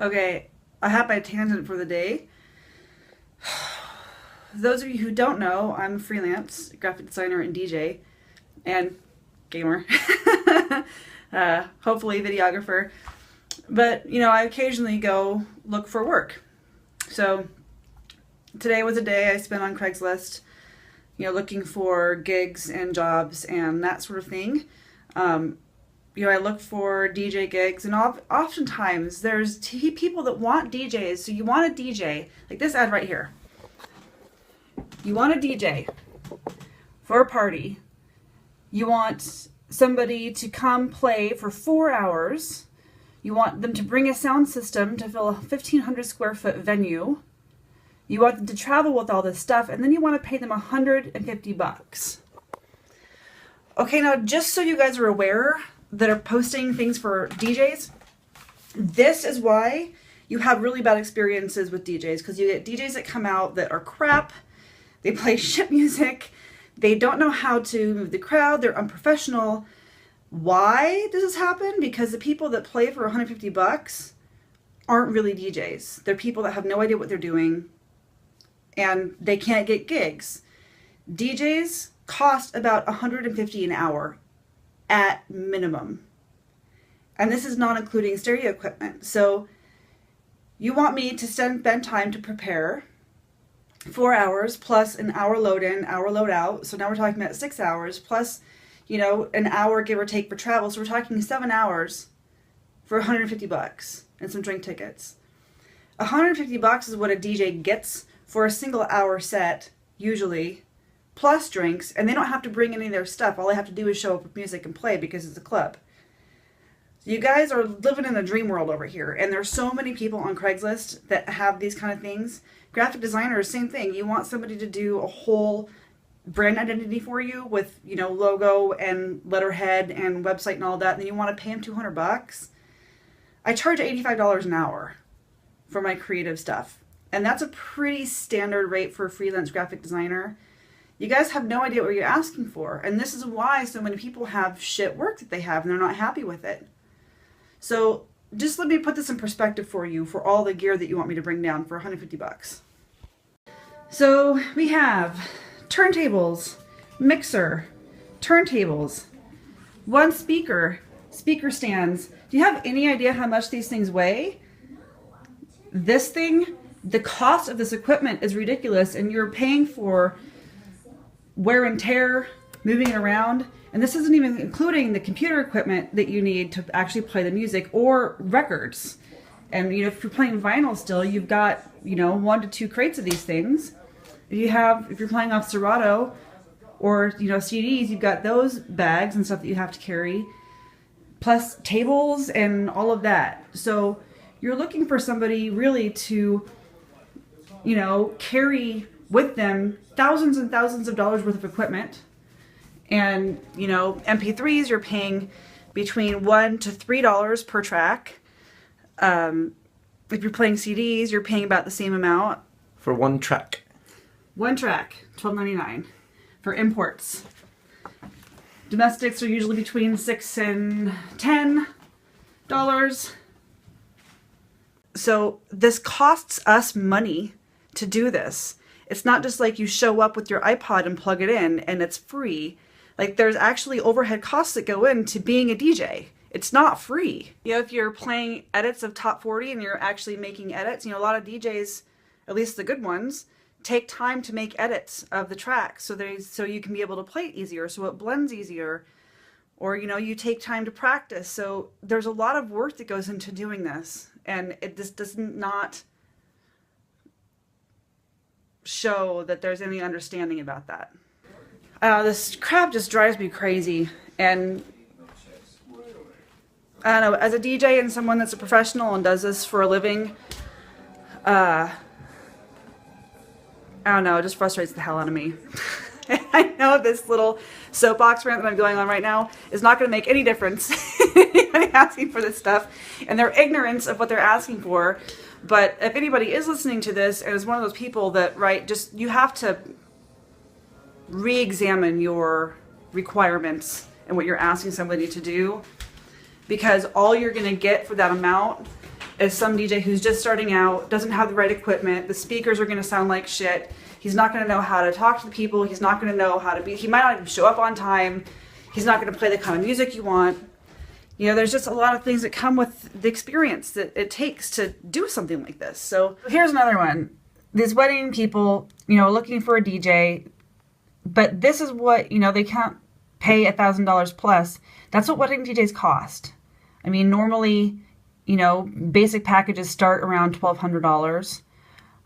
Okay, I have my tangent for the day. Those of you who don't know, I'm a freelance graphic designer and DJ and gamer. Hopefully videographer. But, you know, I occasionally go look for work. So today was a day I spent on Craigslist, you know, looking for gigs and jobs and that sort of thing. You know, I look for DJ gigs, and oftentimes there's people that want DJs. So you want a DJ, like this ad right here. You want a DJ for a party. You want somebody to come play for 4 hours. You want them to bring a sound system to fill a 1,500 square foot venue. You want them to travel with all this stuff, and then you want to pay them $150. Okay, now just so you guys are aware that are posting things for DJs, this is why you have really bad experiences with DJs, because you get DJs that come out that are crap. They play shit music. They don't know how to move the crowd. They're unprofessional. Why does this happen? Because the people that play for $150 aren't really DJs. They're people that have no idea what they're doing, and they can't get gigs. DJs cost about $150 an hour at minimum. And this is not including stereo equipment. So you want me to spend time to prepare 4 hours plus an hour load in, hour load out. So now we're talking about 6 hours plus, you know, an hour give or take for travel. So we're talking 7 hours for $150 and some drink tickets. $150 is what a DJ gets for a single hour set, usually, plus drinks, and they don't have to bring any of their stuff. All they have to do is show up with music and play because it's a club. So you guys are living in a dream world over here, and there's so many people on Craigslist that have these kind of things. Graphic designers, same thing. You want somebody to do a whole brand identity for you with, you know, logo and letterhead and website and all that, and then you want to pay them $200. I charge $85 an hour for my creative stuff, and that's a pretty standard rate for a freelance graphic designer. You guys have no idea what you're asking for, and this is why so many people have shit work that they have and they're not happy with it. So just let me put this in perspective for you for all the gear that you want me to bring down for $150. So we have turntables, mixer, turntables, one speaker, speaker stands. Do you have any idea how much these things weigh? This thing, the cost of this equipment is ridiculous, and you're paying for wear and tear, moving it around, and this isn't even including the computer equipment that you need to actually play the music or records. And you know, if you're playing vinyl still, you've got, you know, 1 to 2 crates of these things. If you're playing off Serato or, you know, CDs, you've got those bags and stuff that you have to carry, plus tables and all of that. So you're looking for somebody really to, you know, carry with them thousands and thousands of dollars worth of equipment. And, you know, MP3s, you're paying between $1 to $3 per track. If you're playing CDs, you're paying about the same amount. For one track. One track, $12.99 for imports. Domestics are usually between $6 and $10. So this costs us money to do this. It's not just like you show up with your iPod and plug it in and it's free. Like, there's actually overhead costs that go into being a DJ. It's not free. You know, if you're playing edits of top 40 and you're actually making edits, you know, a lot of DJs, at least the good ones, take time to make edits of the track so you can be able to play it easier, so it blends easier. Or, you know, you take time to practice. So there's a lot of work that goes into doing this, and this does not show that there's any understanding about that. This crap just drives me crazy, and I don't know, as a DJ and someone that's a professional and does this for a living, I don't know, it just frustrates the hell out of me. I know this little soapbox rant that I'm going on right now is not going to make any difference anybody asking for this stuff and their ignorance of what they're asking for. But if anybody is listening to this and is one of those people that, right, just, you have to re-examine your requirements and what you're asking somebody to do, because all you're going to get for that amount as some DJ who's just starting out, doesn't have the right equipment, the speakers are going to sound like shit, he's not going to know how to talk to the people, he's not going to know how to be, he might not even show up on time, he's not going to play the kind of music you want. You know, there's just a lot of things that come with the experience that it takes to do something like this. So here's another one. These wedding people, you know, looking for a DJ, but this is what, you know, they can't pay $1,000 plus. That's what wedding DJs cost. I mean, normally, you know, basic packages start around $1,200.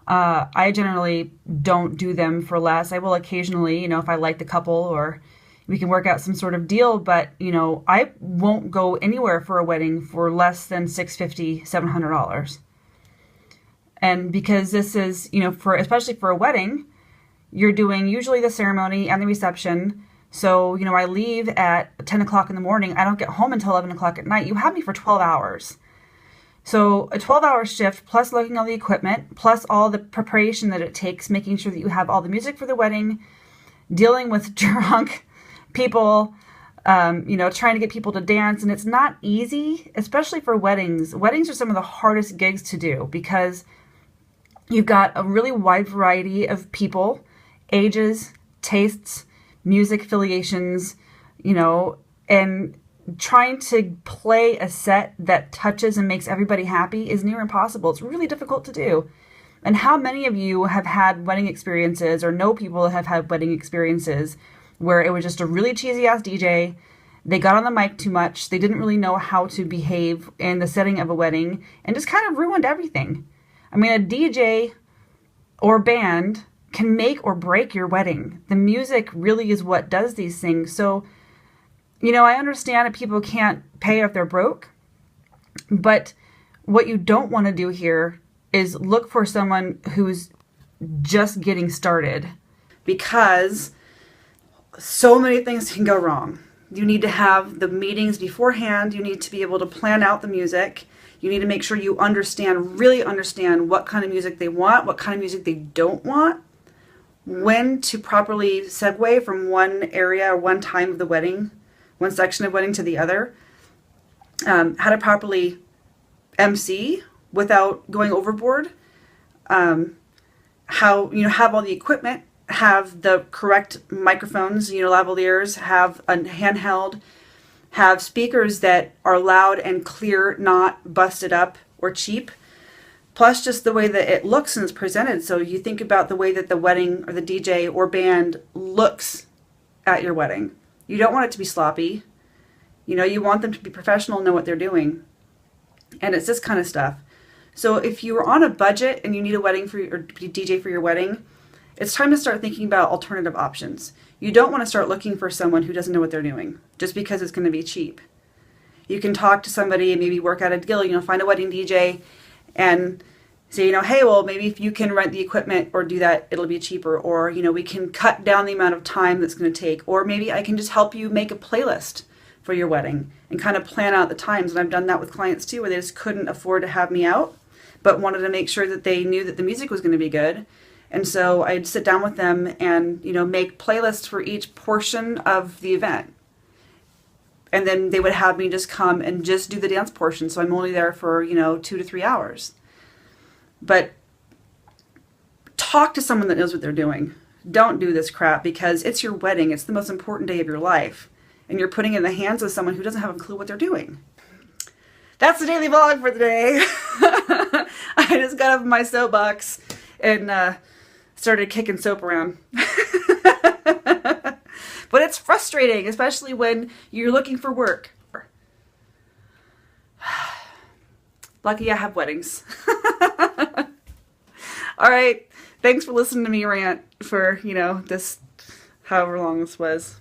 I generally don't do them for less. I will occasionally, you know, if I like the couple or we can work out some sort of deal, but, you know, I won't go anywhere for a wedding for less than $650, $700. And because this is, you know, especially for a wedding, you're doing usually the ceremony and the reception. So, you know, I leave at 10 o'clock in the morning. I don't get home until 11 o'clock at night. You have me for 12 hours. So a 12-hour shift plus looking all the equipment, plus all the preparation that it takes, making sure that you have all the music for the wedding, dealing with drunk people, you know, trying to get people to dance. And it's not easy, especially for weddings. Weddings are some of the hardest gigs to do because you've got a really wide variety of people, ages, tastes, music affiliations, you know, and trying to play a set that touches and makes everybody happy is near impossible. It's really difficult to do. And how many of you have had wedding experiences or know people that have had wedding experiences where it was just a really cheesy ass DJ, they got on the mic too much, they didn't really know how to behave in the setting of a wedding, and just kind of ruined everything. I mean, a DJ or band can make or break your wedding. The music really is what does these things. So, you know, I understand that people can't pay if they're broke, but what you don't want to do here is look for someone who's just getting started, because so many things can go wrong. You need to have the meetings beforehand. You need to be able to plan out the music. You need to make sure you really understand what kind of music they want, what kind of music they don't want, when to properly segue from one area or one time of the wedding, one section of wedding to the other, how to properly MC without going overboard, how, you know, have all the equipment, have the correct microphones, you know, lavaliers, have a handheld, have speakers that are loud and clear, not busted up or cheap, plus just the way that it looks and is presented. So you think about the way that the wedding or the DJ or band looks at your wedding. You don't want it to be sloppy. You know, you want them to be professional and know what they're doing. And it's this kind of stuff. So if you are on a budget and you need a wedding for or DJ for your wedding, it's time to start thinking about alternative options. You don't want to start looking for someone who doesn't know what they're doing just because it's going to be cheap. You can talk to somebody and maybe work out a deal, you know, find a wedding DJ and say, you know, hey, well, maybe if you can rent the equipment or do that, it'll be cheaper. Or, you know, we can cut down the amount of time that's going to take. Or maybe I can just help you make a playlist for your wedding and kind of plan out the times. And I've done that with clients too, where they just couldn't afford to have me out, but wanted to make sure that they knew that the music was going to be good. And so I'd sit down with them and, you know, make playlists for each portion of the event. And then they would have me just come and just do the dance portion. So I'm only there for, you know, 2 to 3 hours. But talk to someone that knows what they're doing. Don't do this crap because it's your wedding. It's the most important day of your life. And you're putting it in the hands of someone who doesn't have a clue what they're doing. That's the daily vlog for the day. I just got off my soapbox and started kicking soap around. But it's frustrating, especially when you're looking for work. Lucky I have weddings. All right. Thanks for listening to me rant for, you know, this, however long this was.